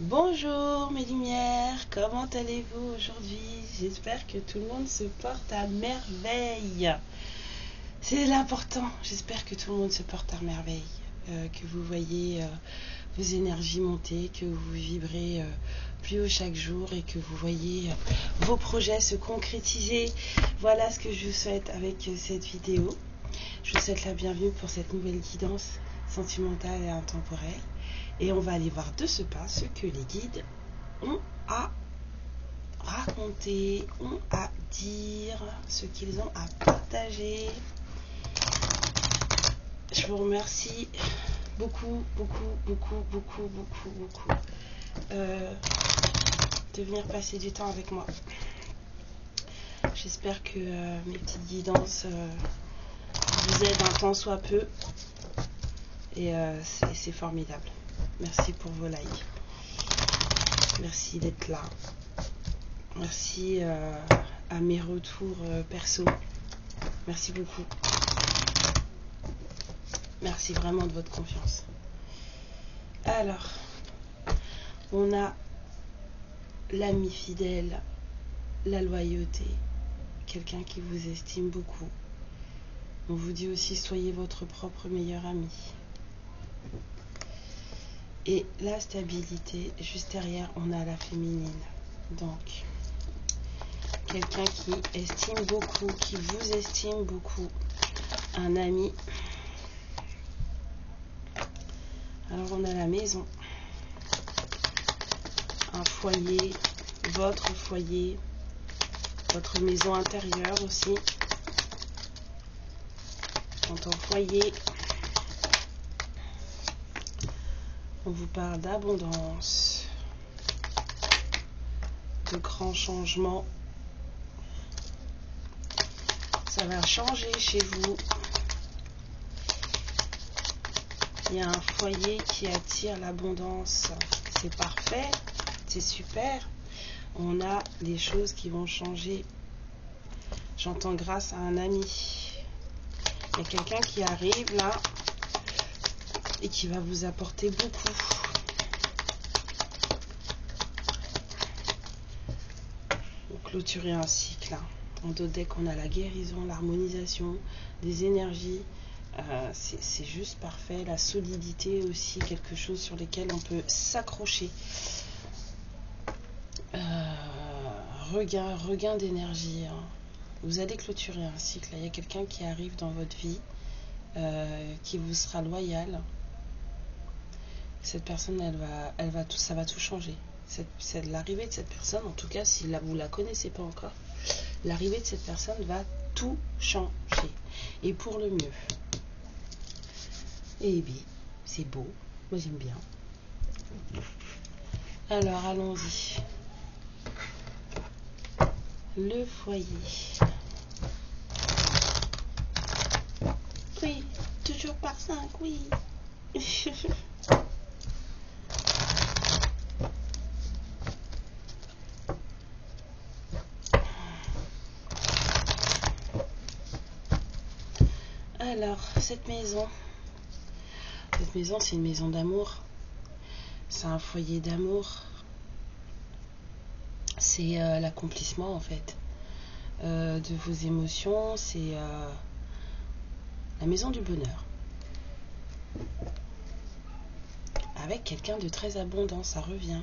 Bonjour mes lumières, comment allez-vous aujourd'hui? J'espère que tout le monde se porte à merveille. C'est l'important, j'espère que tout le monde se porte à merveille, que vous voyez vos énergies monter, que vous vibrez plus haut chaque jour et que vous voyez vos projets se concrétiser. Voilà ce que je vous souhaite avec cette vidéo. Je vous souhaite la bienvenue pour cette nouvelle guidance sentimentale et intemporelle. Et on va aller voir de ce pas ce que les guides ont à raconter, ont à dire, ce qu'ils ont à partager. Je vous remercie beaucoup de venir passer du temps avec moi. J'espère que mes petites guidances vous aident un tant soit peu. Et c'est formidable. Merci pour vos likes. Merci d'être là. Merci à mes retours perso. Merci beaucoup. Merci vraiment de votre confiance. Alors, on a l'ami fidèle, la loyauté, quelqu'un qui vous estime beaucoup. On vous dit aussi, soyez votre propre meilleur ami. Et la stabilité, juste derrière, on a la féminine. Donc, quelqu'un qui estime beaucoup, qui vous estime beaucoup, un ami. Alors, on a la maison, un foyer, votre maison intérieure aussi. Quand on foyer, on vous parle d'abondance, de grands changements. Ça va changer chez vous. Il y a un foyer qui attire l'abondance. C'est parfait, c'est super. On a des choses qui vont changer. J'entends grâce à un ami. Il y a quelqu'un qui arrive là et qui va vous apporter beaucoup. Pour clôturer un cycle. En dos deck, on a la guérison, l'harmonisation des énergies. C'est juste parfait. La solidité aussi, quelque chose sur lequel on peut s'accrocher. Regain d'énergie. Vous allez clôturer un cycle. Il y a quelqu'un qui arrive dans votre vie, qui vous sera loyal. Cette personne, ça va tout changer. C'est l'arrivée de cette personne, en tout cas, si vous la connaissez pas encore, l'arrivée de cette personne va tout changer. Et pour le mieux. Et bien, c'est beau. Moi, j'aime bien. Alors, allons-y. Le foyer. Oui, toujours par 5, oui. Alors, cette maison, c'est une maison d'amour. C'est un foyer d'amour. C'est l'accomplissement, en fait, de vos émotions. C'est la maison du bonheur. Avec quelqu'un de très abondant, ça revient.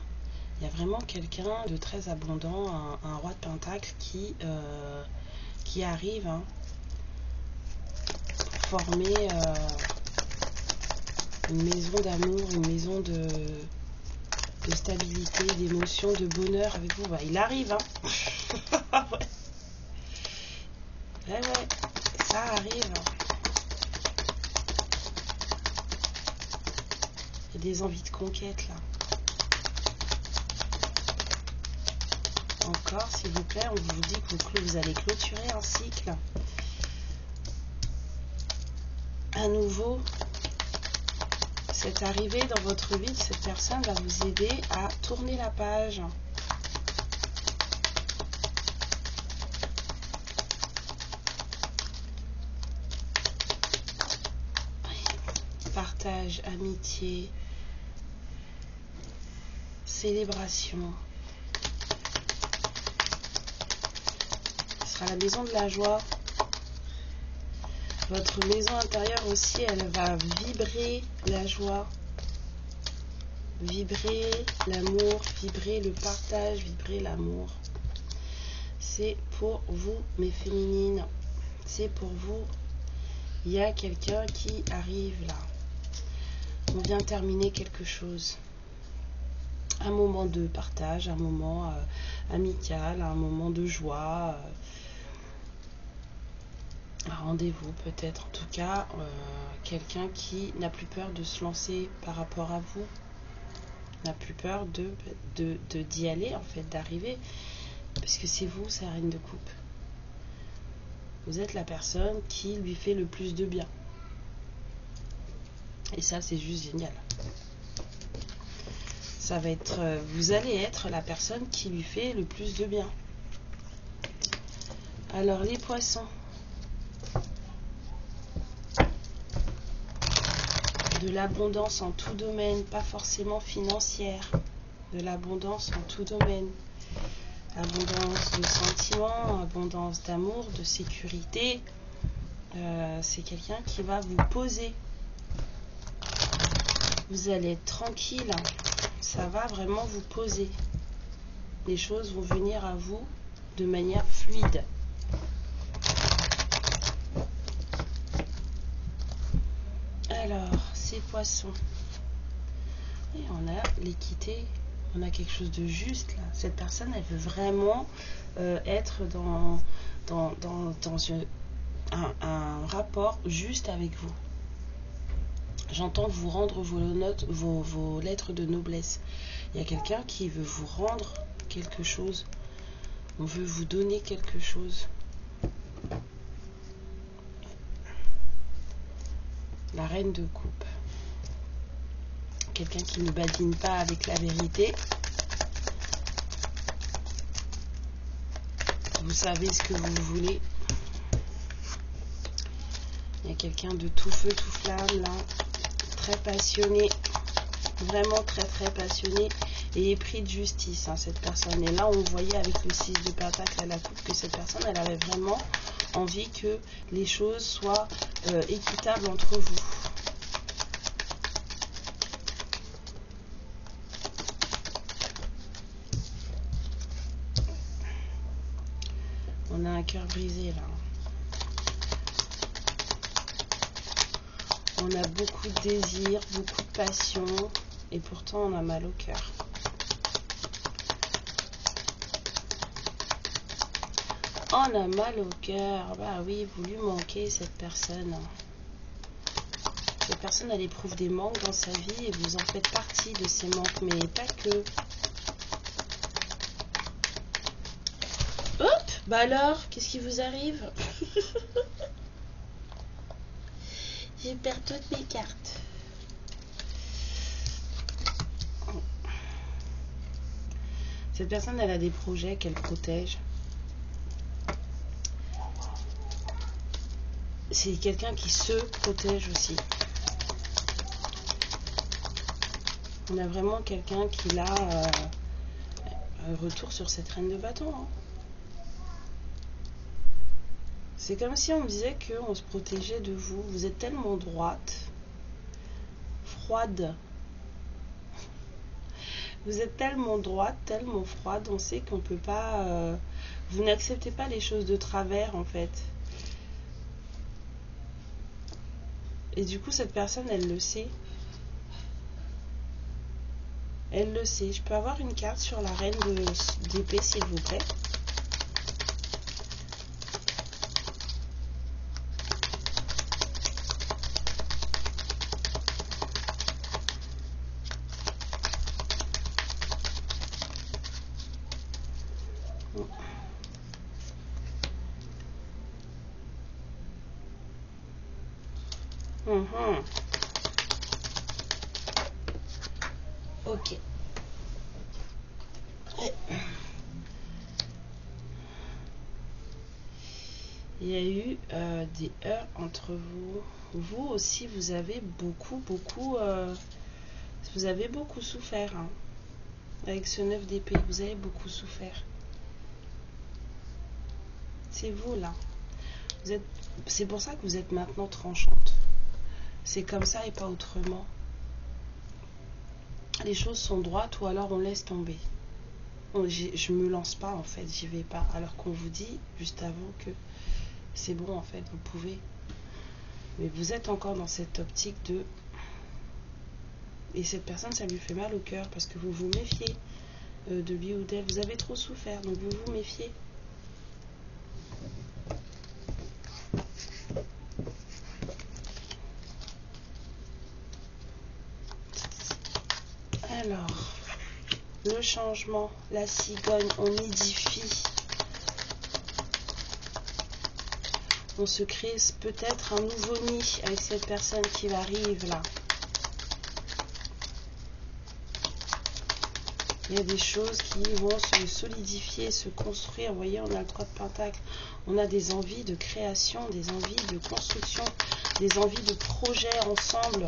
Il y a vraiment quelqu'un de très abondant, un roi de pentacle qui arrive pour former une maison d'amour, une maison de stabilité, d'émotion, de bonheur avec vous. Bah, il arrive, ouais. Ouais, ça arrive. Il y a des envies de conquête là. Encore, s'il vous plaît, on vous dit que vous allez clôturer un cycle. À nouveau, cette arrivée dans votre vie de cette personne va vous aider à tourner la page. partage, amitié, célébration. Ce sera la maison de la joie. Votre maison intérieure aussi, elle va vibrer la joie, vibrer l'amour, vibrer le partage, vibrer l'amour. C'est pour vous, mes féminines. C'est pour vous. Il y a quelqu'un qui arrive là. On vient terminer quelque chose. Un moment de partage, un moment amical, un moment de joie. Un rendez-vous peut-être. En tout cas, quelqu'un qui n'a plus peur de se lancer par rapport à vous. N'a plus peur d'y aller, en fait, d'arriver. Puisque c'est vous, sa reine de coupe. Vous êtes la personne qui lui fait le plus de bien. Et ça, c'est juste génial. Ça va être, vous allez être la personne qui lui fait le plus de bien. Alors, les poissons. De l'abondance en tout domaine, pas forcément financière. De l'abondance en tout domaine. Abondance de sentiments, abondance d'amour, de sécurité. C'est quelqu'un qui va vous poser. Vous allez être tranquille. Ça va vraiment vous poser. Les choses vont venir à vous de manière fluide. Alors, ces poissons. Et on a l'équité. On a quelque chose de juste là. Cette personne, elle veut vraiment être dans un rapport juste avec vous. J'entends vous rendre vos lettres de noblesse. Il y a quelqu'un qui veut vous rendre quelque chose. On veut vous donner quelque chose. La reine de coupe. Quelqu'un qui ne badine pas avec la vérité. Vous savez ce que vous voulez. Il y a quelqu'un de tout feu, tout flamme là. Très passionné. Vraiment très très passionné. Et épris de justice, hein, cette personne. Et là, on voyait avec le 6 de pentacle à la coupe que cette personne, elle avait vraiment envie que les choses soient équitables entre vous. On a un cœur brisé là. On a beaucoup de désir, beaucoup de passion, et pourtant on a mal au cœur. On a mal au cœur. Bah oui, vous lui manquez cette personne. Cette personne, elle éprouve des manques dans sa vie et vous en faites partie de ces manques, mais pas que. Hop, bah alors, qu'est-ce qui vous arrive? Je perds toutes mes cartes. Cette personne, elle a des projets qu'elle protège. C'est quelqu'un qui se protège aussi. On a vraiment quelqu'un qui a un retour sur cette reine de bâton. Hein. C'est comme si on me disait qu'on se protégeait de vous. Vous êtes tellement droite, froide. Vous êtes tellement droite, tellement froide. On sait qu'on ne peut pas... vous n'acceptez pas les choses de travers, en fait. Et du coup, cette personne, elle le sait. Elle le sait. Je peux avoir une carte sur la reine d'épée, s'il vous plaît. Ok. Il y a eu des heurts entre vous. Vous aussi, vous avez beaucoup souffert. Hein. Avec ce 9 d'épée, vous avez beaucoup souffert. C'est vous, là. C'est pour ça que vous êtes maintenant tranchante. C'est comme ça et pas autrement. Les choses sont droites ou alors on laisse tomber. Je me lance pas, en fait, j'y vais pas. Alors qu'on vous dit, juste avant, que c'est bon, en fait, vous pouvez. Mais vous êtes encore dans cette optique de... Et cette personne, ça lui fait mal au cœur parce que vous vous méfiez de lui ou d'elle. Vous avez trop souffert, donc vous vous méfiez. Alors, le changement, la cigogne, on édifie. On se crée peut-être un nouveau nid avec cette personne qui arrive là. Il y a des choses qui vont se solidifier, se construire. Vous voyez, on a le 3 de Pentacle. On a des envies de création, des envies de construction, des envies de projet ensemble.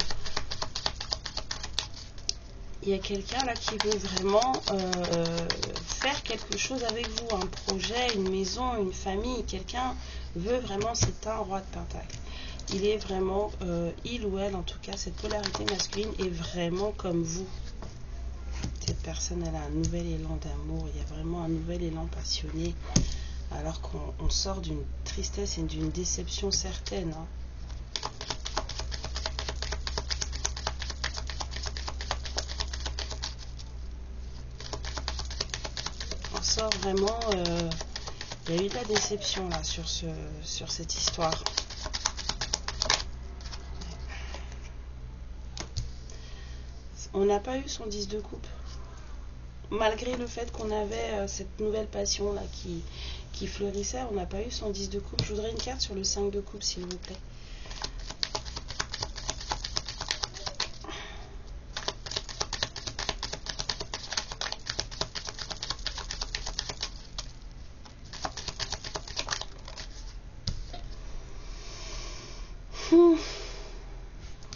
Il y a quelqu'un là qui veut vraiment faire quelque chose avec vous. Un projet, une maison, une famille. Quelqu'un veut vraiment, c'est un roi de Pentacle. Il est vraiment, il ou elle en tout cas, cette polarité masculine est vraiment comme vous. Cette personne, elle a un nouvel élan d'amour, il y a vraiment un nouvel élan passionné, alors qu'on sort d'une tristesse et d'une déception certaine. Hein. On sort vraiment, il y a eu de la déception là sur cette histoire. On n'a pas eu son 10 de coupe. Malgré le fait qu'on avait cette nouvelle passion là qui fleurissait, on n'a pas eu son 10 de coupe. Je voudrais une carte sur le 5 de coupe, s'il vous plaît.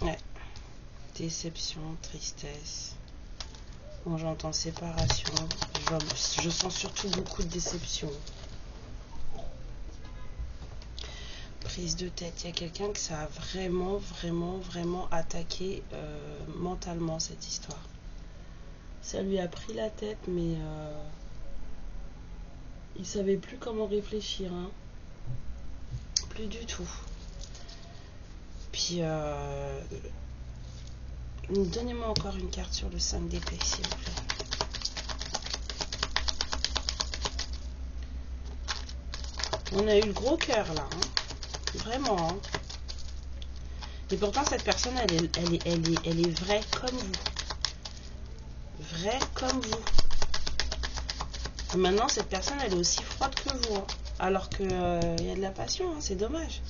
Ouais. Déception, tristesse. Bon, j'entends séparation. Je sens surtout beaucoup de déception. Prise de tête. Il y a quelqu'un que ça a vraiment attaqué mentalement, cette histoire. Ça lui a pris la tête, mais il savait plus comment réfléchir. Hein. Plus du tout. Puis, donnez-moi encore une carte sur le 5 d'épée, s'il vous plaît. On a eu le gros cœur là, hein. Vraiment. Hein. Et pourtant cette personne, elle est vraie comme vous. Vraie comme vous. Et maintenant cette personne, elle est aussi froide que vous. Hein. Alors que y a de la passion, hein. C'est dommage.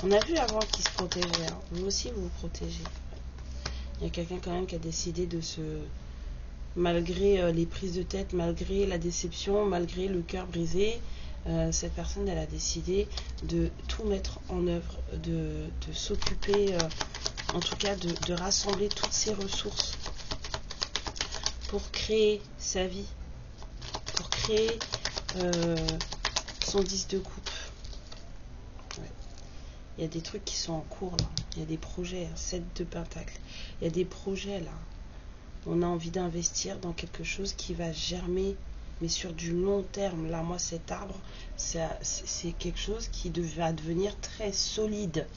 On a vu avant qu'ils se protégeaient. Hein. Vous aussi, vous vous protégez. Il y a quelqu'un quand même qui a décidé de se... Malgré les prises de tête, malgré la déception, malgré le cœur brisé, cette personne, elle a décidé de tout mettre en œuvre, de s'occuper, en tout cas de rassembler toutes ses ressources pour créer sa vie, pour créer son 10 de coupe. Il y a des trucs qui sont en cours là. Il y a des projets, 7 de Pentacle. Il y a des projets là. On a envie d'investir dans quelque chose qui va germer, mais sur du long terme. Là, moi, cet arbre, c'est quelque chose qui va devenir très solide.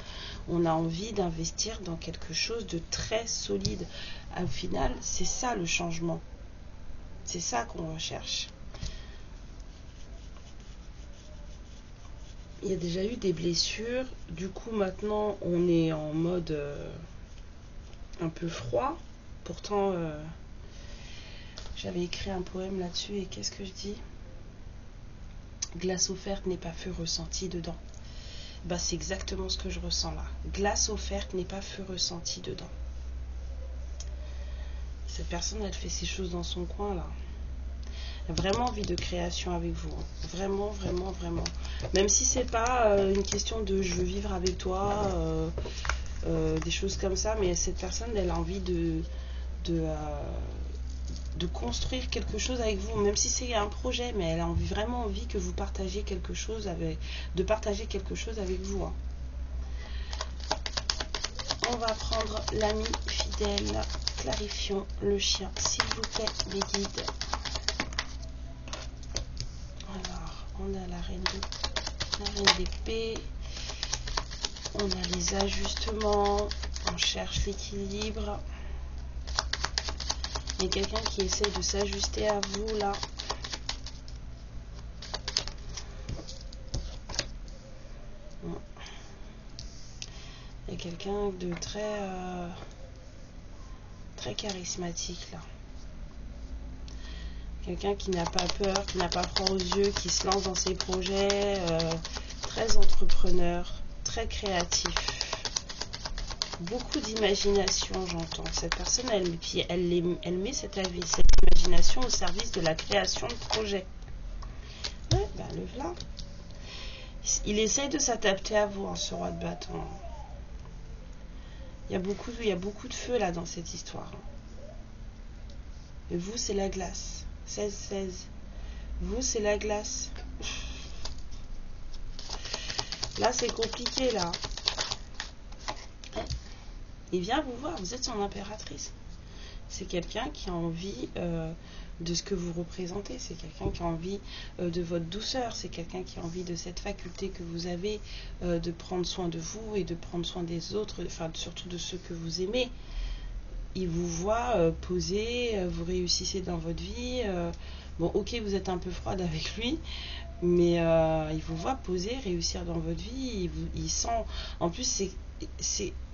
On a envie d'investir dans quelque chose de très solide. Au final, c'est ça le changement. C'est ça qu'on recherche. Il y a déjà eu des blessures. Du coup, maintenant, on est en mode un peu froid. Pourtant, j'avais écrit un poème là-dessus. Et qu'est-ce que je dis? Glace offerte n'est pas feu ressenti dedans. Bah, c'est exactement ce que je ressens là. Glace offerte n'est pas feu ressenti dedans. Cette personne, elle fait ses choses dans son coin là. Elle a vraiment envie de création avec vous. Vraiment. Même si c'est pas une question de je veux vivre avec toi, des choses comme ça, mais cette personne, elle a envie de, de construire quelque chose avec vous, même si c'est un projet, mais elle a vraiment envie que vous partagiez quelque chose avec vous. Hein. On va prendre l'ami fidèle, clarifions le chien, s'il vous plaît, mes guides. Alors, on a la reine d'épée, on a les ajustements, on cherche l'équilibre. Il y a quelqu'un qui essaie de s'ajuster à vous là. Il y a quelqu'un de très charismatique là. Quelqu'un qui n'a pas peur, qui n'a pas froid aux yeux, qui se lance dans ses projets, très entrepreneur, très créatif. Beaucoup d'imagination, j'entends. Cette personne, elle met cette imagination au service de la création de projets. Ouais, ben le voilà. Il essaye de s'adapter à vous, hein, ce roi de bâton. Il y a beaucoup de feu là dans cette histoire. Et vous, c'est la glace. 16-16. Vous, c'est la glace. Là, c'est compliqué, là. Il vient vous voir, vous êtes son impératrice. C'est quelqu'un qui a envie de ce que vous représentez. C'est quelqu'un qui a envie de votre douceur. C'est quelqu'un qui a envie de cette faculté que vous avez de prendre soin de vous et de prendre soin des autres, enfin surtout de ceux que vous aimez. Il vous voit poser, vous réussissez dans votre vie. Bon, ok, vous êtes un peu froide avec lui, mais il vous voit poser, réussir dans votre vie. Il sent... En plus,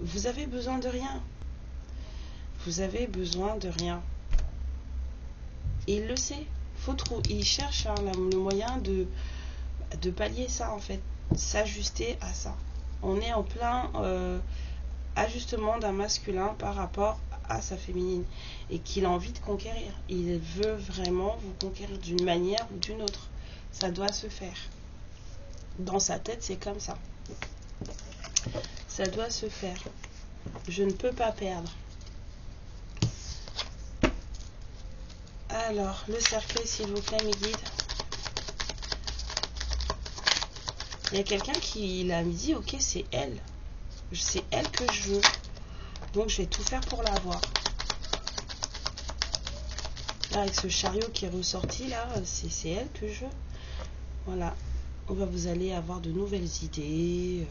vous avez besoin de rien. Vous avez besoin de rien. Et il le sait. Il cherche le moyen de pallier ça, en fait. S'ajuster à ça. On est en plein ajustement d'un masculin par rapport à sa féminine. Et qu'il a envie de conquérir. Il veut vraiment vous conquérir d'une manière ou d'une autre. Ça doit se faire. Dans sa tête, c'est comme ça. Ça doit se faire. Je ne peux pas perdre. Alors, le cercueil, s'il vous plaît, mes guides. Il y a quelqu'un qui l'a dit, ok, c'est elle. C'est elle que je veux. Donc, je vais tout faire pour l'avoir. Là, avec ce chariot qui est ressorti, là, c'est elle que je veux. Voilà. Vous allez avoir de nouvelles idées,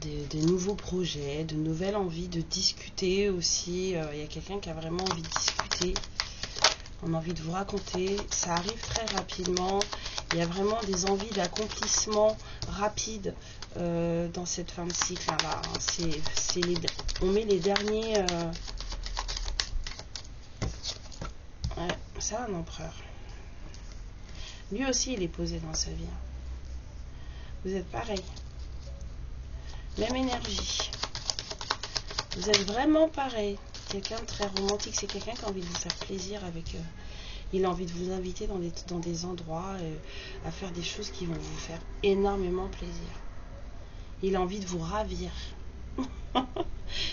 des nouveaux projets, de nouvelles envies de discuter aussi. Il y a quelqu'un qui a vraiment envie de discuter. On a envie de vous raconter. Ça arrive très rapidement. Il y a vraiment des envies d'accomplissement rapide dans cette fin de cycle. Là, on met les derniers... Ouais, c'est un empereur. Lui aussi, il est posé dans sa vie. Vous êtes pareil. Même énergie. Vous êtes vraiment pareil. Quelqu'un de très romantique. C'est quelqu'un qui a envie de vous faire plaisir avec... il a envie de vous inviter dans des endroits à faire des choses qui vont vous faire énormément plaisir. Il a envie de vous ravir.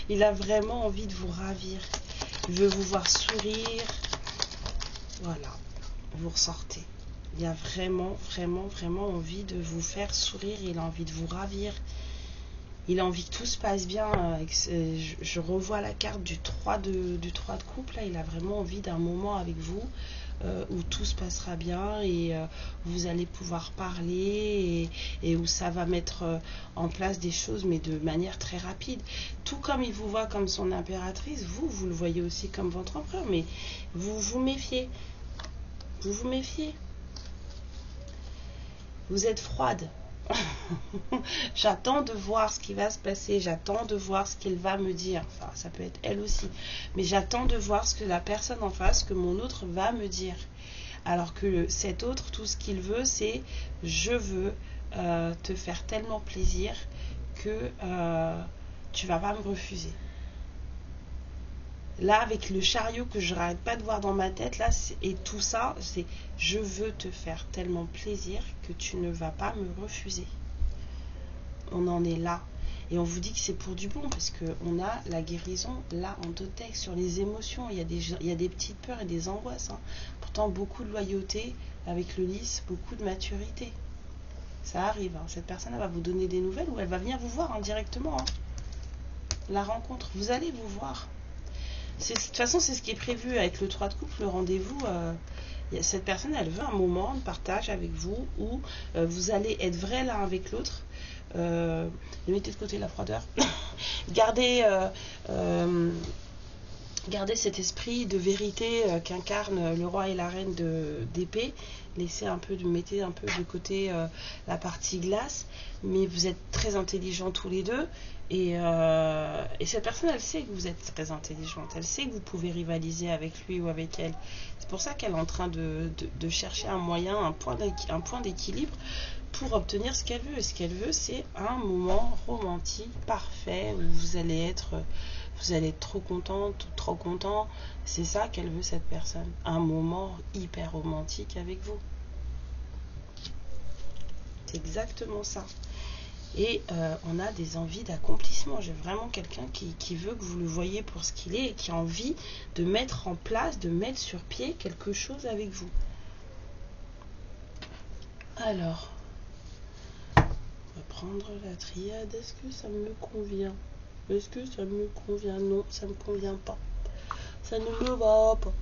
Il a vraiment envie de vous ravir. Il veut vous voir sourire. Voilà. Vous ressortez. Il a vraiment, vraiment, vraiment envie de vous faire sourire. Il a envie de vous ravir. Il a envie que tout se passe bien. Je revois la carte du 3 de coupe. Là, il a vraiment envie d'un moment avec vous où tout se passera bien et vous allez pouvoir parler et où ça va mettre en place des choses, mais de manière très rapide. Tout comme il vous voit comme son impératrice, vous le voyez aussi comme votre empereur, mais vous vous méfiez. Vous vous méfiez. Vous êtes froide. J'attends de voir ce qui va se passer, j'attends de voir ce qu'il va me dire, enfin ça peut être elle aussi, mais j'attends de voir ce que la personne en face, que mon autre va me dire, alors que cet autre, tout ce qu'il veut, c'est je veux te faire tellement plaisir que tu vas pas me refuser. Là, avec le chariot que je n'arrête pas de voir dans ma tête, là, et tout ça, c'est je veux te faire tellement plaisir que tu ne vas pas me refuser. On en est là. Et on vous dit que c'est pour du bon, parce qu'on a la guérison là en deux textes sur les émotions. Il y a des petites peurs et des angoisses. Hein. Pourtant, beaucoup de loyauté avec le lys, beaucoup de maturité. Ça arrive. Hein. Cette personne, elle va vous donner des nouvelles ou elle va venir vous voir directement. Hein. La rencontre, vous allez vous voir. De toute façon, c'est ce qui est prévu avec le 3 de couple, le rendez-vous. Cette personne, elle veut un moment de partage avec vous où vous allez être vrai l'un avec l'autre. Mettez de côté la froideur. Gardez cet esprit de vérité qu'incarne le roi et la reine d'épée. Mettez un peu de côté la partie glace. Mais vous êtes très intelligents tous les deux. Et cette personne, elle sait que vous êtes très intelligente. Elle sait que vous pouvez rivaliser avec lui ou avec elle. C'est pour ça qu'elle est en train de chercher un moyen, un point d'équilibre pour obtenir ce qu'elle veut. Et ce qu'elle veut, c'est un moment romantique, parfait, où vous allez être trop contente, trop content. C'est ça qu'elle veut, cette personne. Un moment hyper romantique avec vous. C'est exactement ça. Et on a des envies d'accomplissement. J'ai vraiment quelqu'un qui veut que vous le voyez pour ce qu'il est et qui a envie de mettre en place, de mettre sur pied quelque chose avec vous. Alors, on va prendre la triade. Est-ce que ça me convient? Est-ce que ça me convient? Non, ça ne me convient pas. Ça ne me va pas.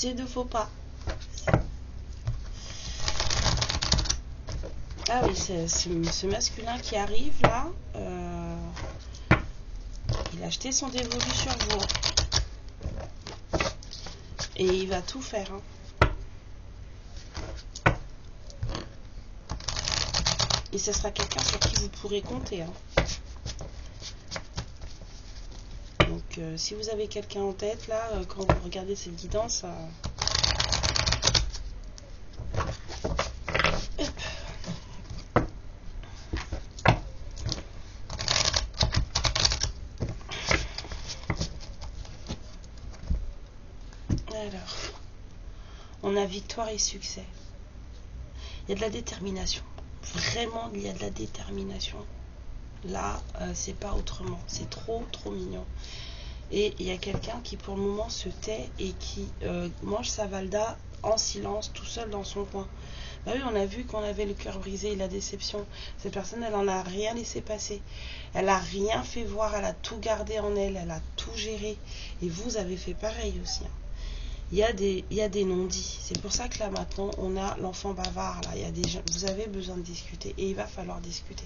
Il ne faut pas. Ah oui, c'est ce masculin qui arrive là. Il a jeté son dévolu sur vous. Et il va tout faire. Hein. Et ce sera quelqu'un sur qui vous pourrez compter. Hein. Donc si vous avez quelqu'un en tête là, quand vous regardez cette guidance, alors, on a victoire et succès. Il y a de la détermination. Vraiment, il y a de la détermination. Là, c'est pas autrement. C'est trop mignon. Et il y a quelqu'un qui, pour le moment, se tait et qui mange sa valda en silence, tout seul dans son coin. Bah oui, on a vu qu'on avait le cœur brisé et la déception. Cette personne, elle en a rien laissé passer. Elle a rien fait voir. Elle a tout gardé en elle. Elle a tout géré. Et vous avez fait pareil aussi. Hein. Il y a des non-dits. C'est pour ça que là maintenant on a l'enfant bavard. Là, vous avez besoin de discuter et il va falloir discuter.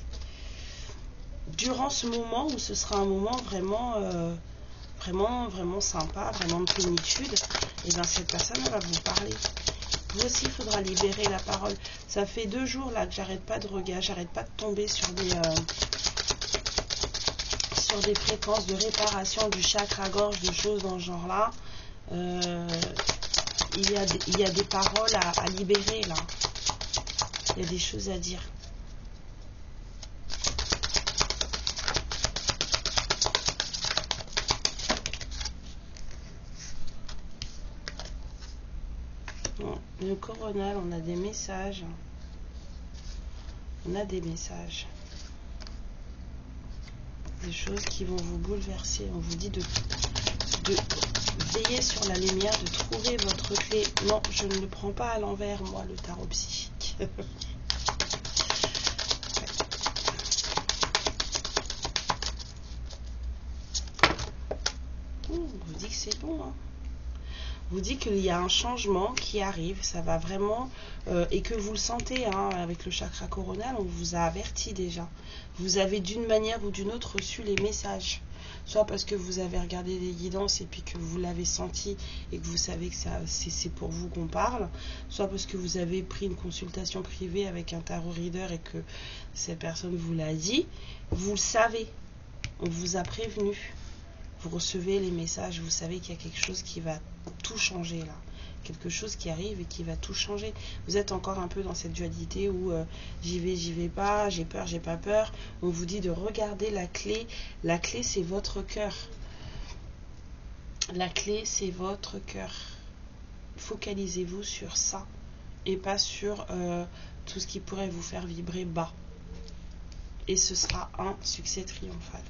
Durant ce moment où ce sera un moment vraiment sympa, vraiment de plénitude, et bien cette personne elle va vous parler. Vous aussi il faudra libérer la parole. Ça fait 2 jours là que j'arrête pas de regarder, j'arrête pas de tomber sur des fréquences de réparation du chakra-gorge, de choses dans ce genre là. Il y a des paroles à libérer là. Il y a des choses à dire. Bon, le coronal, on a des messages. On a des messages. Des choses qui vont vous bouleverser. On vous dit de veiller sur la lumière, de trouver votre clé. Non, je ne le prends pas à l'envers, moi, le tarot psychique. On vous dit que c'est bon, hein. Vous dit qu'il y a un changement qui arrive, ça va vraiment, et que vous le sentez, hein, avec le chakra coronal, on vous a averti déjà. Vous avez d'une manière ou d'une autre reçu les messages. Soit parce que vous avez regardé des guidances et puis que vous l'avez senti et que vous savez que c'est pour vous qu'on parle, soit parce que vous avez pris une consultation privée avec un tarot reader et que cette personne vous l'a dit, vous le savez, on vous a prévenu, vous recevez les messages, vous savez qu'il y a quelque chose qui va tout changer là, quelque chose qui arrive et qui va tout changer. Vous êtes encore un peu dans cette dualité où j'y vais pas, j'ai peur, j'ai pas peur. On vous dit de regarder la clé c'est votre cœur. La clé, c'est votre cœur. Focalisez-vous sur ça et pas sur tout ce qui pourrait vous faire vibrer bas. Et ce sera un succès triomphal.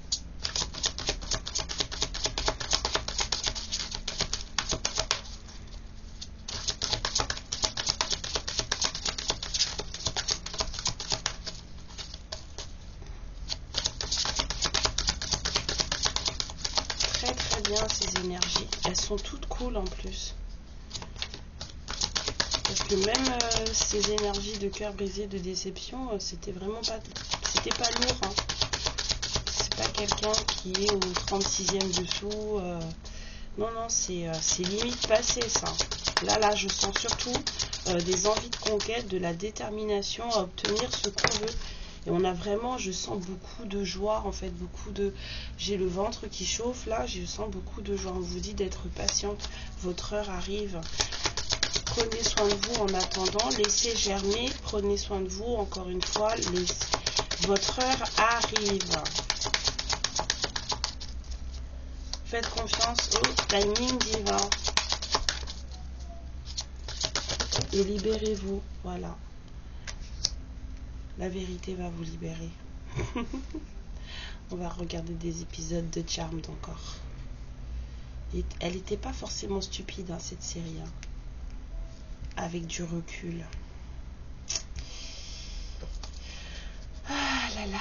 Très bien ces énergies. Elles sont toutes cool en plus. Parce que même ces énergies de cœur brisé, de déception, c'était vraiment pas... C'était pas lourd. Hein. C'est pas quelqu'un qui est au 36e dessous. Non, non, c'est limite passé ça. Là, je sens surtout des envies de conquête, de la détermination à obtenir ce qu'on veut. Et on a vraiment, je sens beaucoup de joie, en fait, beaucoup de... J'ai le ventre qui chauffe, là, je sens beaucoup de joie. On vous dit d'être patiente, votre heure arrive. Prenez soin de vous en attendant, laissez germer, prenez soin de vous, encore une fois, votre heure arrive. Faites confiance au timing divin. Et libérez-vous, voilà. La vérité va vous libérer. On va regarder des épisodes de Charmed encore. Et elle n'était pas forcément stupide, hein, cette série. Hein. Avec du recul. Ah là là.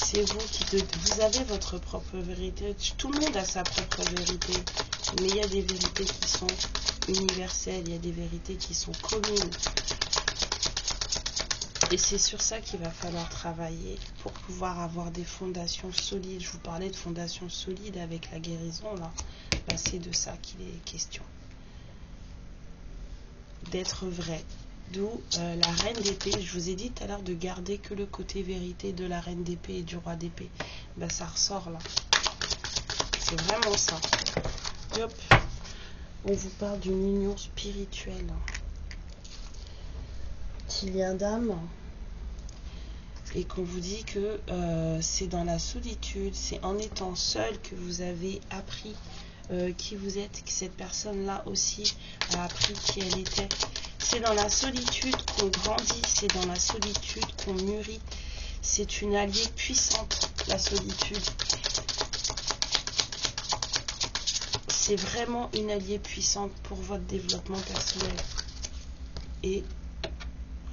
C'est vous vous avez votre propre vérité. Tout le monde a sa propre vérité. Mais il y a des vérités qui sont universelles. Il y a des vérités qui sont communes. Et c'est sur ça qu'il va falloir travailler pour pouvoir avoir des fondations solides. Je vous parlais de fondations solides avec la guérison, là. Bah, c'est de ça qu'il est question. D'être vrai. D'où la reine d'épée. Je vous ai dit tout à l'heure de garder que le côté vérité de la reine d'épée et du roi d'épée. Bah, ça ressort là. C'est vraiment ça. Et hop. On vous parle d'une union spirituelle. Qu'il y a d'âme. Et qu'on vous dit que c'est dans la solitude, c'est en étant seul que vous avez appris qui vous êtes, que cette personne-là aussi a appris qui elle était. C'est dans la solitude qu'on grandit, c'est dans la solitude qu'on mûrit. C'est une alliée puissante, la solitude. C'est vraiment une alliée puissante pour votre développement personnel et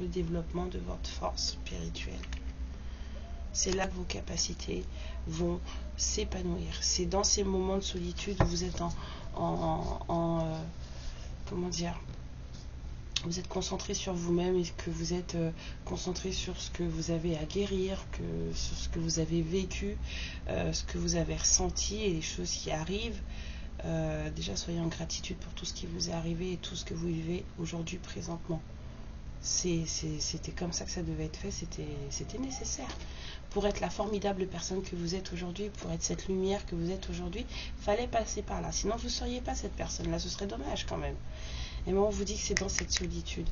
le développement de votre force spirituelle. C'est là que vos capacités vont s'épanouir. C'est dans ces moments de solitude où vous êtes comment dire, vous êtes concentré sur vous-même et que vous êtes concentré sur ce que vous avez à guérir, sur ce que vous avez vécu, ce que vous avez ressenti et les choses qui arrivent. Déjà, soyez en gratitude pour tout ce qui vous est arrivé et tout ce que vous vivez aujourd'hui, présentement. C'était comme ça que ça devait être fait, c'était nécessaire. Pour être la formidable personne que vous êtes aujourd'hui, pour être cette lumière que vous êtes aujourd'hui, fallait passer par là. Sinon, vous ne seriez pas cette personne-là, ce serait dommage quand même. Et moi, on vous dit que c'est dans cette solitude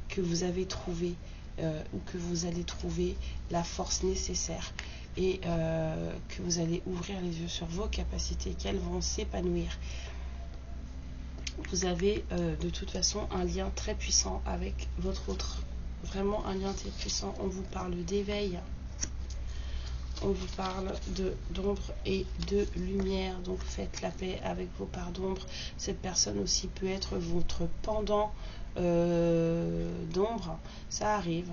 que vous avez trouvé, ou que vous allez trouver la force nécessaire. Et que vous allez ouvrir les yeux sur vos capacités, qu'elles vont s'épanouir. Vous avez de toute façon un lien très puissant avec votre autre. Vraiment un lien très puissant. On vous parle d'éveil. On vous parle d'ombre et de lumière. Donc faites la paix avec vos parts d'ombre. Cette personne aussi peut être votre pendant d'ombre. Ça arrive.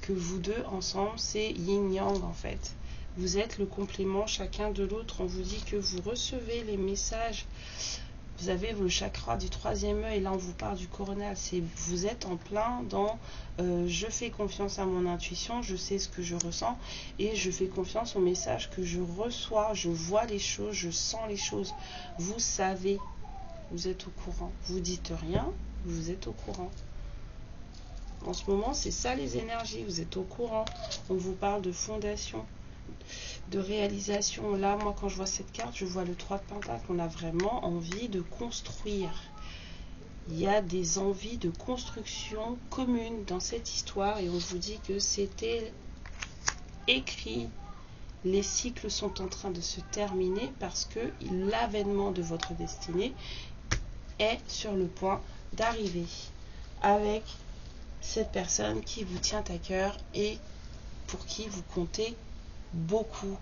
Que vous deux ensemble, c'est yin-yang en fait. Vous êtes le complément chacun de l'autre. On vous dit que vous recevez les messages. Vous avez le chakra du troisième œil, là on vous parle du coronal, vous êtes en plein dans je fais confiance à mon intuition, je sais ce que je ressens et je fais confiance aux messages que je reçois, je vois les choses, je sens les choses. Vous savez, vous êtes au courant, vous dites rien, vous êtes au courant. En ce moment, c'est ça les énergies, vous êtes au courant. On vous parle de fondation, de réalisation. Là, moi, quand je vois cette carte, je vois le 3 de Pentacle. On a vraiment envie de construire. Il y a des envies de construction communes dans cette histoire et on vous dit que c'était écrit les cycles sont en train de se terminer parce que l'avènement de votre destinée est sur le point d'arriver avec cette personne qui vous tient à cœur et pour qui vous comptez beaucoup.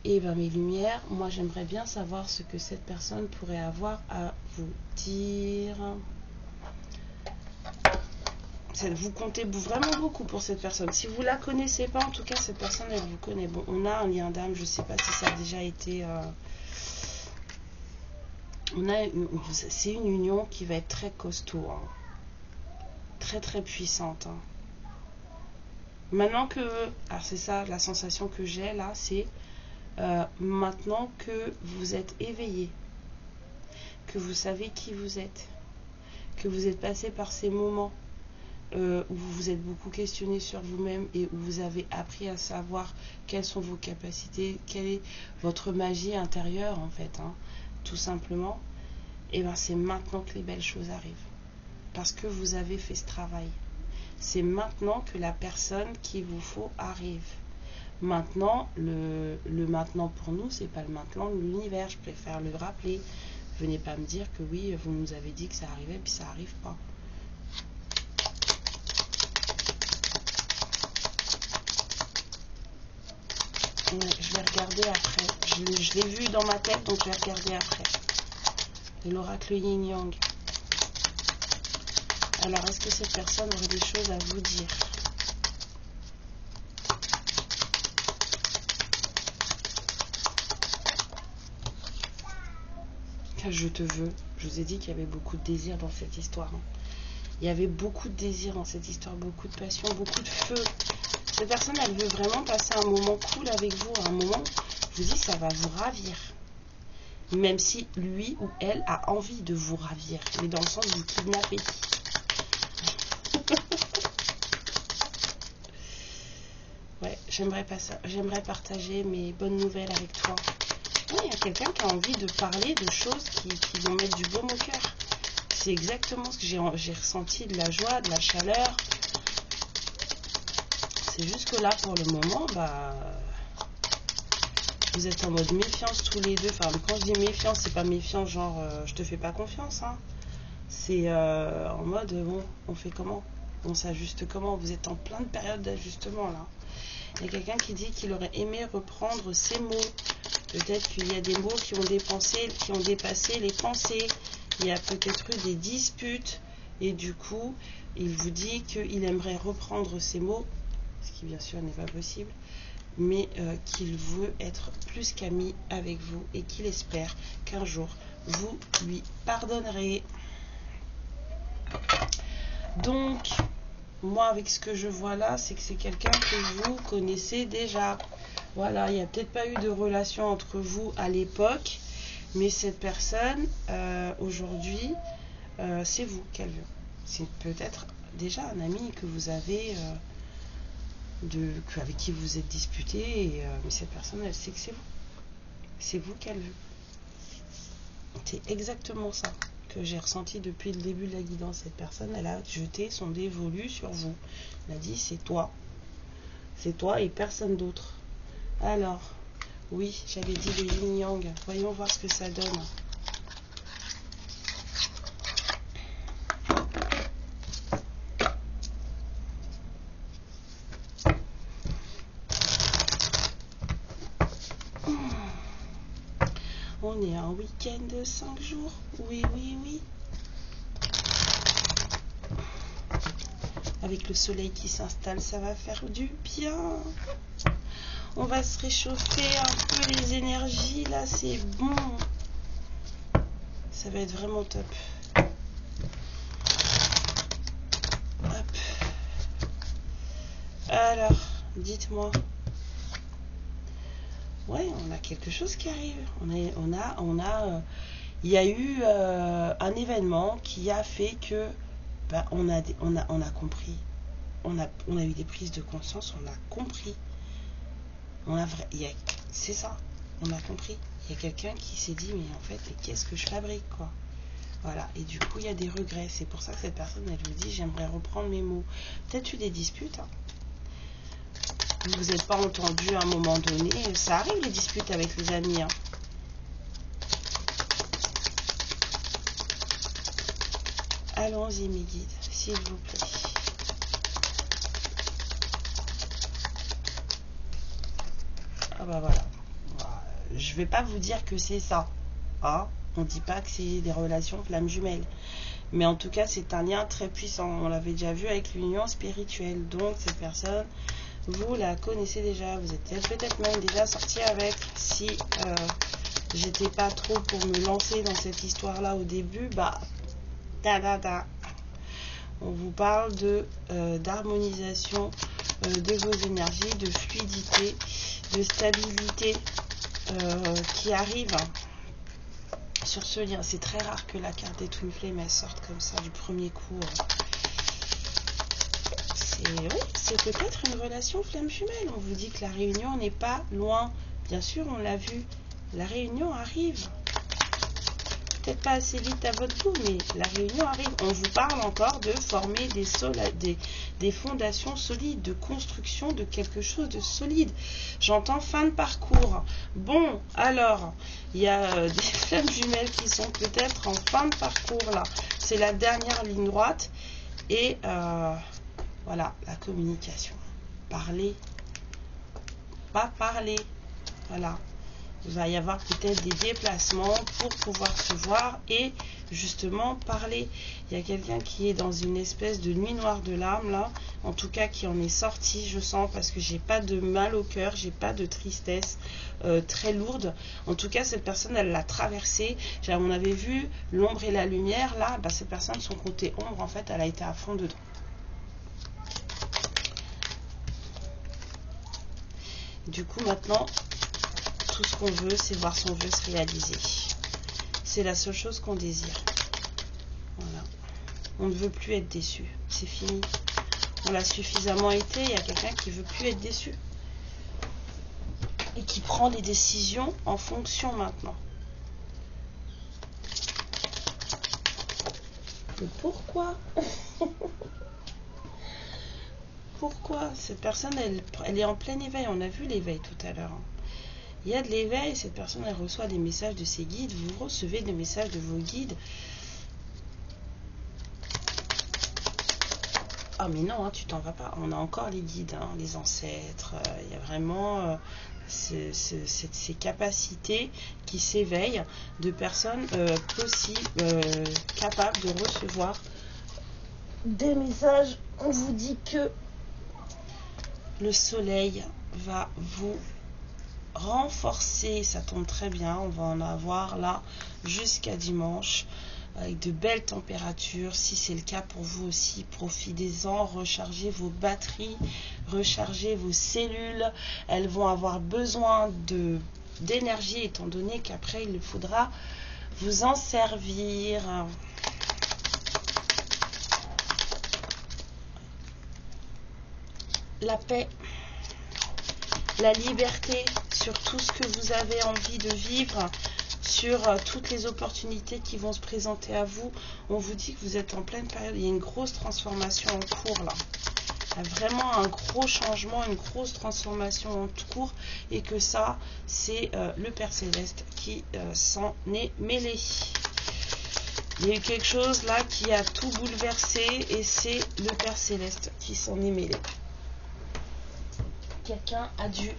Et bien mes lumières, moi j'aimerais bien savoir ce que cette personne pourrait avoir à vous dire. Vous comptez vraiment beaucoup pour cette personne. Si vous la connaissez pas, en tout cas cette personne elle vous connaît. Bon, on a un lien d'âme, je sais pas si ça a déjà été... c'est une union qui va être très costaud, hein. Très très puissante, hein. Maintenant que... Alors c'est ça la sensation que j'ai là, c'est... maintenant que vous êtes éveillé, que vous savez qui vous êtes, que vous êtes passé par ces moments où vous vous êtes beaucoup questionné sur vous-même et où vous avez appris à savoir quelles sont vos capacités, quelle est votre magie intérieure en fait, hein, tout simplement, et bien c'est maintenant que les belles choses arrivent. Parce que vous avez fait ce travail. C'est maintenant que la personne qu'il vous faut arrive. Maintenant, le maintenant pour nous, c'est pas le maintenant de l'univers, je préfère le rappeler. Venez pas me dire que oui, vous nous avez dit que ça arrivait, puis ça arrive pas. Ouais, je vais regarder après. Je l'ai vu dans ma tête, donc je vais regarder après. Et l'oracle Yin-Yang. Alors, est-ce que cette personne aurait des choses à vous dire? Je te veux. Je vous ai dit qu'il y avait beaucoup de désir dans cette histoire, hein. Il y avait beaucoup de désir dans cette histoire, beaucoup de passion, beaucoup de feu. Cette personne, elle veut vraiment passer un moment cool avec vous, un moment, je vous dis, ça va vous ravir. Même si lui ou elle a envie de vous ravir, mais dans le sens de vous kidnapper. Ouais, j'aimerais partager mes bonnes nouvelles avec toi. Ouais, il y a quelqu'un qui a envie de parler de choses qui vont mettre du baume au cœur. C'est exactement ce que j'ai ressenti, de la joie, de la chaleur. C'est juste que là, pour le moment, bah, vous êtes en mode méfiance tous les deux. Enfin, quand je dis méfiance, c'est pas méfiance genre je te fais pas confiance, hein. C'est en mode bon, on fait comment? On s'ajuste comment? Vous êtes en pleine période d'ajustement là. Il y a quelqu'un qui dit qu'il aurait aimé reprendre ses mots. Peut-être qu'il y a des mots qui ont dépassé les pensées. Il y a peut-être eu des disputes. Et du coup, il vous dit qu'il aimerait reprendre ces mots. Ce qui bien sûr n'est pas possible. Mais qu'il veut être plus qu'ami avec vous. Et qu'il espère qu'un jour, vous lui pardonnerez. Donc... moi, avec ce que je vois là, c'est que c'est quelqu'un que vous connaissez déjà. Voilà, il n'y a peut-être pas eu de relation entre vous à l'époque, mais cette personne, aujourd'hui, c'est vous qu'elle veut. C'est peut-être déjà un ami que vous avez, avec qui vous êtes disputé, mais cette personne, elle sait que c'est vous. C'est vous qu'elle veut. C'est exactement ça que j'ai ressenti depuis le début de la guidance. Cette personne, elle a jeté son dévolu sur vous. Elle a dit, c'est toi. C'est toi et personne d'autre. Alors, oui, j'avais dit le yin-yang. Voyons voir ce que ça donne. On est un week-end de 5 jours. Oui, oui, oui. Avec le soleil qui s'installe, ça va faire du bien. On va se réchauffer un peu les énergies. Là, c'est bon. Ça va être vraiment top. Hop. Alors, dites-moi. Ouais, on a quelque chose qui arrive. Il y a eu un événement qui a fait que bah, on a compris. On a eu des prises de conscience, on a compris. C'est ça, on a compris. Il y a quelqu'un qui s'est dit, mais en fait, qu'est-ce que je fabrique, quoi. Voilà, et du coup, il y a des regrets. C'est pour ça que cette personne, elle vous dit, j'aimerais reprendre mes mots. Peut-être eu des disputes, hein. vous n'êtes pas entendu à un moment donné. Ça arrive les disputes avec les amis. Hein. Allons-y mes guides, s'il vous plaît. Ah bah voilà. Je vais pas vous dire que c'est ça. Hein, on dit pas que c'est des relations flammes jumelles. Mais en tout cas, c'est un lien très puissant. On l'avait déjà vu avec l'union spirituelle. Donc, cette personne, vous la connaissez déjà. Vous êtes peut-être même déjà sorti avec. Si j'étais pas trop pour me lancer dans cette histoire-là au début, bah, on vous parle de d'harmonisation de vos énergies, de fluidité, de stabilité qui arrive sur ce lien. C'est très rare que la carte des Twin Flames elle sorte comme ça du premier coup. C'est peut-être une relation flamme jumelle. On vous dit que la réunion n'est pas loin. Bien sûr, on l'a vu. La réunion arrive. Peut-être pas assez vite à votre goût, mais la réunion arrive. On vous parle encore de former des fondations solides, de construction de quelque chose de solide. J'entends fin de parcours. Bon, alors, il y a des flammes jumelles qui sont peut-être en fin de parcours là. C'est la dernière ligne droite. Et voilà, la communication. Parler, pas parler. Voilà. Il va y avoir peut-être des déplacements pour pouvoir se voir et justement parler. Il y a quelqu'un qui est dans une espèce de nuit noire de l'âme là, en tout cas qui en est sorti, je sens, parce que j'ai pas de mal au cœur, j'ai pas de tristesse très lourde. En tout cas, cette personne, elle l'a traversée. On avait vu l'ombre et la lumière là, bah, cette personne, son côté ombre, en fait, elle a été à fond dedans. Du coup, maintenant, tout ce qu'on veut, c'est voir son vœu se réaliser. C'est la seule chose qu'on désire. Voilà. On ne veut plus être déçu. C'est fini. On l'a suffisamment été. Il y a quelqu'un qui ne veut plus être déçu. Et qui prend des décisions en fonction maintenant. Mais pourquoi? Pourquoi? Cette personne, elle est en plein éveil. On a vu l'éveil tout à l'heure. Il y a de l'éveil, cette personne elle reçoit des messages de ses guides, vous recevez des messages de vos guides. Ah mais non, hein, tu t'en vas pas, on a encore les guides, hein, les ancêtres, il y a vraiment ces capacités qui s'éveillent de personnes capables de recevoir des messages. On vous dit que le soleil va vous renforcer, ça tombe très bien, on va en avoir là jusqu'à dimanche avec de belles températures. Si c'est le cas pour vous aussi, profitez-en, rechargez vos batteries, rechargez vos cellules. Elles vont avoir besoin d'énergie étant donné qu'après il faudra vous en servir. La paix, la liberté sur tout ce que vous avez envie de vivre, sur toutes les opportunités qui vont se présenter à vous. On vous dit que vous êtes en pleine période, il y a une grosse transformation en cours là. Il y a vraiment un gros changement, une grosse transformation en cours et que ça, c'est le Père Céleste qui s'en est mêlé. Il y a eu quelque chose là qui a tout bouleversé et c'est le Père Céleste qui s'en est mêlé. Quelqu'un a dû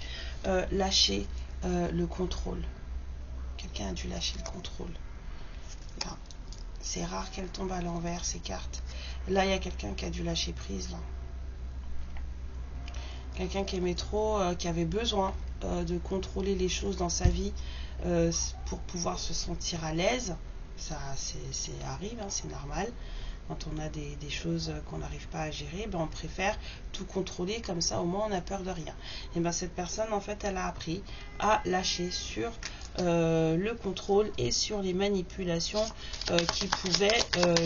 lâcher le contrôle. Quelqu'un a dû lâcher le contrôle. C'est rare qu'elles tombent à l'envers, ces cartes. Là, il y a quelqu'un qui a dû lâcher prise. Là. Quelqu'un qui aimait trop, qui avait besoin de contrôler les choses dans sa vie pour pouvoir se sentir à l'aise. Ça, c'est arrive, hein, c'est normal. Quand on a des choses qu'on n'arrive pas à gérer, ben on préfère tout contrôler, comme ça au moins on n'a peur de rien. Et ben cette personne en fait elle a appris à lâcher sur le contrôle et sur les manipulations qui pouvaient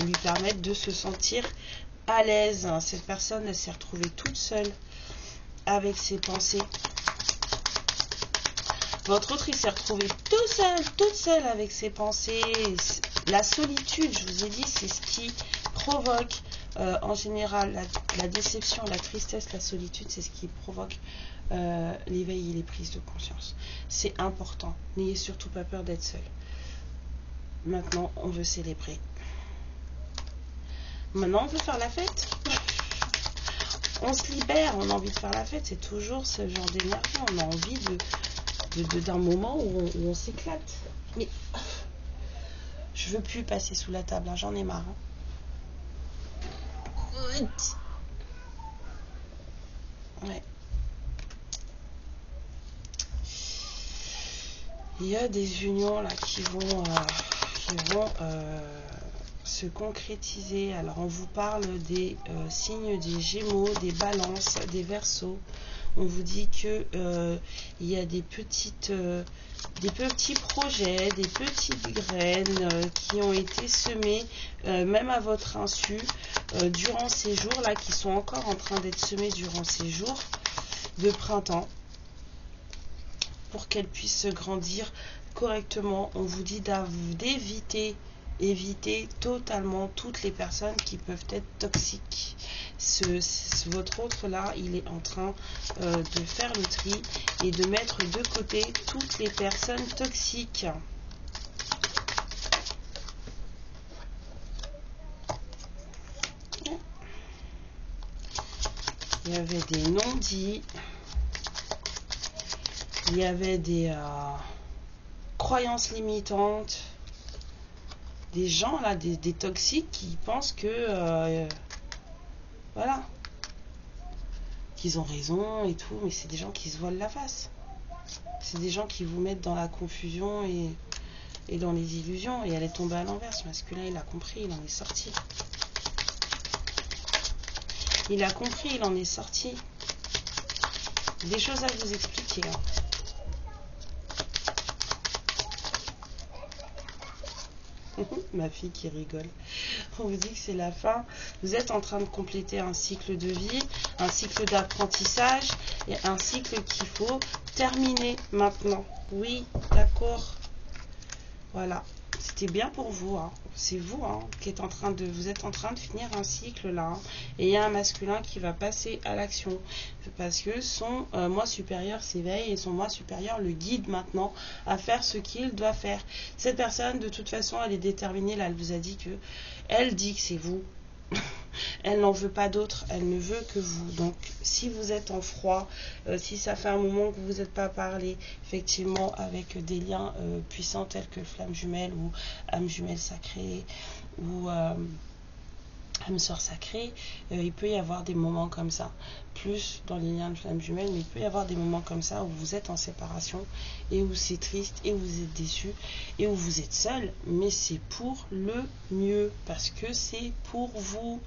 lui permettre de se sentir à l'aise. Cette personne elle s'est retrouvée toute seule avec ses pensées. Votre autre il s'est retrouvé toute seule avec ses pensées. La solitude, je vous ai dit, c'est ce qui provoque En général, la déception, la tristesse, la solitude, c'est ce qui provoque l'éveil et les prises de conscience. C'est important. N'ayez surtout pas peur d'être seul. Maintenant, on veut célébrer. Maintenant, on veut faire la fête. On se libère, on a envie de faire la fête. C'est toujours ce genre d'énergie. On a envie d'un moment où on s'éclate. Mais je veux plus passer sous la table, hein, j'en ai marre. Hein. Ouais. Il y a des unions là qui vont se concrétiser. Alors on vous parle des signes des Gémeaux, des Balances, des Verseaux. On vous dit que il y a des petits projets, des petites graines qui ont été semées, même à votre insu, durant ces jours-là, qui sont encore en train d'être semées durant ces jours de printemps, pour qu'elles puissent se grandir correctement. On vous dit éviter totalement toutes les personnes qui peuvent être toxiques. Votre autre là, il est en train de faire le tri et de mettre de côté toutes les personnes toxiques. Il y avait des non-dits, il y avait des croyances limitantes, des gens là, des toxiques qui pensent que voilà, qu'ils ont raison et tout, mais c'est des gens qui se voilent la face. C'est des gens qui vous mettent dans la confusion et dans les illusions. Et elle est tombée à l'envers. Ce masculin, il a compris, il en est sorti. Il a compris, il en est sorti. Des choses à vous expliquer. Hein. Ma fille qui rigole. On vous dit que c'est la fin. Vous êtes en train de compléter un cycle de vie, un cycle d'apprentissage et un cycle qu'il faut terminer maintenant. Oui, d'accord. Voilà. C'était bien pour vous. Hein. C'est vous qui êtes en train de... Vous êtes en train de finir un cycle là. Hein. Et il y a un masculin qui va passer à l'action. Parce que son moi supérieur s'éveille et son moi supérieur le guide maintenant à faire ce qu'il doit faire. Cette personne, de toute façon, elle est déterminée. Là, elle vous a dit que... Elle dit que c'est vous. Elle n'en veut pas d'autre, elle ne veut que vous. Donc, si vous êtes en froid, si ça fait un moment que vous n'êtes pas parlé, effectivement, avec des liens puissants tels que flamme jumelle ou âme jumelle sacrée ou âme sœur sacrée, il peut y avoir des moments comme ça. Plus dans les liens de flamme jumelle, mais il peut y avoir des moments comme ça où vous êtes en séparation et où c'est triste et où vous êtes déçu et où vous êtes seul, mais c'est pour le mieux parce que c'est pour vous.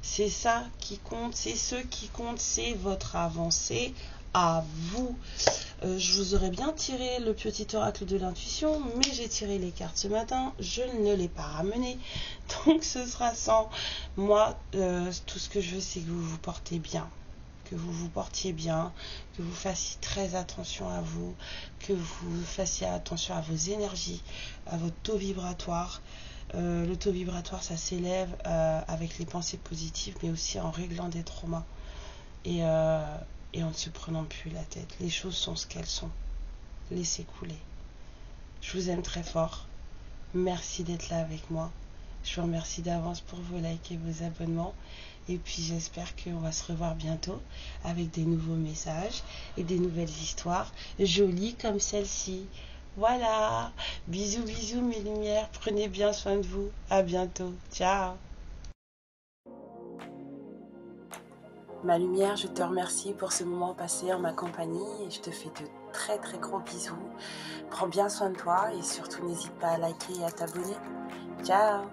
C'est ça qui compte, c'est ce qui compte, c'est votre avancée à vous. Je vous aurais bien tiré le petit oracle de l'intuition, mais j'ai tiré les cartes ce matin, je ne l'ai pas ramené, donc ce sera sans. Moi, tout ce que je veux, c'est que vous vous portez bien, que vous vous portiez bien, que vous fassiez très attention à vous, que vous fassiez attention à vos énergies, à votre taux vibratoire. Le taux vibratoire, ça s'élève avec les pensées positives, mais aussi en réglant des traumas. Et en ne se prenant plus la tête. Les choses sont ce qu'elles sont. Laissez couler. Je vous aime très fort. Merci d'être là avec moi. Je vous remercie d'avance pour vos likes et vos abonnements. Et puis j'espère qu'on va se revoir bientôt avec des nouveaux messages et des nouvelles histoires jolies comme celle-ci. Voilà. Bisous, bisous mes lumières. Prenez bien soin de vous. À bientôt. Ciao. Ma lumière, je te remercie pour ce moment passé en ma compagnie et je te fais de très très gros bisous. Prends bien soin de toi et surtout n'hésite pas à liker et à t'abonner. Ciao!